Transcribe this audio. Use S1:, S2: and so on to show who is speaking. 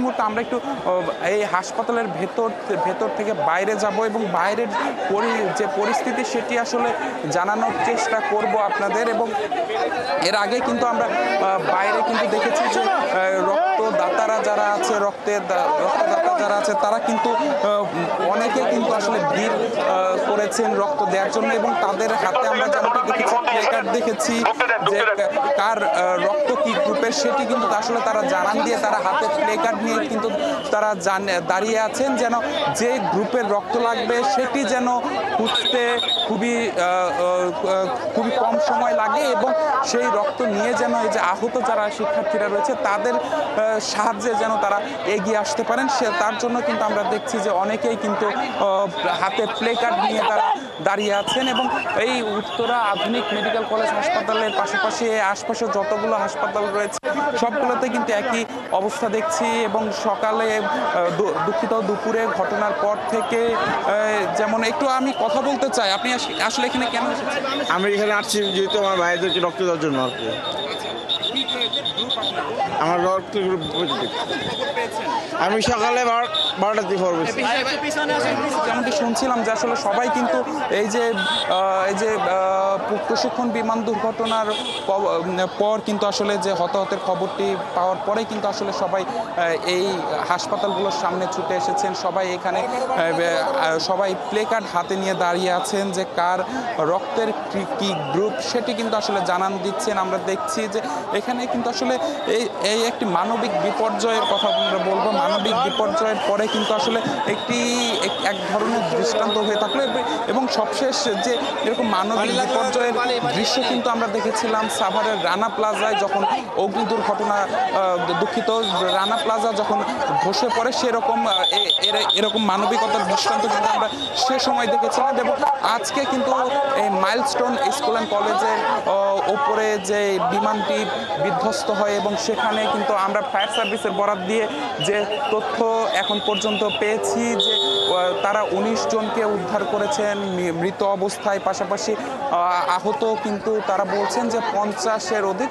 S1: মুহূর্তে আমরা একটু এই হাসপাতালের ভেতর থেকে বাইরে যাব এবং বাইরের যে পরিস্থিতি সেটি আসলে জানানোর চেষ্টা করব আপনাদের। এবং এর আগে কিন্তু আমরা বাইরে কিন্তু দেখেছি যে রক্তদাতারা যারা আছে রক্তদাতা যারা আছে তারা কিন্তু অনেকে কিন্তু আসলে ভিড় করেছেন রক্ত দেওয়ার জন্য এবং তাদের হাতে আমরা যেমনটা দেখেছি প্লেকার্ড দেখেছি যে কার রক্ত কি গ্রুপের সেটি কিন্তু আসলে তারা জানান দিয়ে তারা হাতে প্লেকার্ড নিয়ে কিন্তু তারা দাঁড়িয়ে আছেন যেন যে গ্রুপের রক্ত লাগবে সেটি যেন খুঁজতে খুবই কম সময় লাগে এবং সেই রক্ত নিয়ে যেন এই যে আহত যারা শিক্ষার্থীরা রয়েছে তাদের সাহায্যে যেন তারা এগিয়ে আসতে পারেন তার জন্য কিন্তু আমরা দেখছি যে অনেকেই কিন্তু হাতে প্লেকার্ড নিয়ে তারা দাঁড়িয়ে আছেন। এবং এই উত্তরা আধুনিক মেডিকেল কলেজ হাসপাতালের পাশাপাশি আশপাশে যতগুলো হাসপাতাল রয়েছে সবগুলোতে কিন্তু একই অবস্থা দেখছি। এবং সকালে দুপুরে ঘটনার পর থেকে যেমন একটু আমি কথা বলতে চাই, আপনি আসলে এখানে কেন এসেছেন?
S2: আমি এখানে আসছি যেহেতু আমার ভাইদেরকে রক্ত দেওয়ার জন্য আর কি। আমার রক্ত গ্রুপ আমি সকালে 12টার দিকে খবর পেয়েছি।
S1: যেমনটি শুনছিলাম যে আসলে সবাই কিন্তু এই যে প্রশিক্ষণ বিমান দুর্ঘটনার পর কিন্তু আসলে যে হতাহতের খবরটি পাওয়ার পরে কিন্তু আসলে সবাই এই হাসপাতালগুলোর সামনে ছুটে এসেছেন। সবাই প্লেকার্ড হাতে নিয়ে দাঁড়িয়ে আছেন যে কার রক্তের কি গ্রুপ সেটি কিন্তু আসলে জানান দিচ্ছেন। আমরা দেখছি যে এখানে কিন্তু আসলে এই একটি মানবিক বিপর্যয়ের কথা আমরা বলবো। মানবিক বিপর্যয়ের পরে কিন্তু আসলে এক ধরনের দৃষ্টান্ত হয়ে থাকলো এবং সবশেষ যে এরকম মানবিক বিপর্যয়ের দৃশ্য কিন্তু আমরা দেখেছিলাম সাভারের রানা প্লাজায় যখন অগ্নি দুর্ঘটনা রানা প্লাজা যখন ধসে পড়ে এরকম মানবিকতার দৃষ্টান্ত কিন্তু আমরা সে সময় দেখেছিলাম। এবং আজকে কিন্তু এই মাইলস্টোন স্কুল অ্যান্ড কলেজের ওপরে যে বিমানটি বিধ্বস্ত হয় এবং সেখানে কিন্তু আমরা ফায়ার সার্ভিসের বরাত দিয়ে যে তথ্য এখন পর্যন্ত পেয়েছি যে তারা 19 জনকে উদ্ধার করেছেন মৃত অবস্থায়, পাশাপাশি আহত কিন্তু তারা বলছেন যে 50-এর অধিক।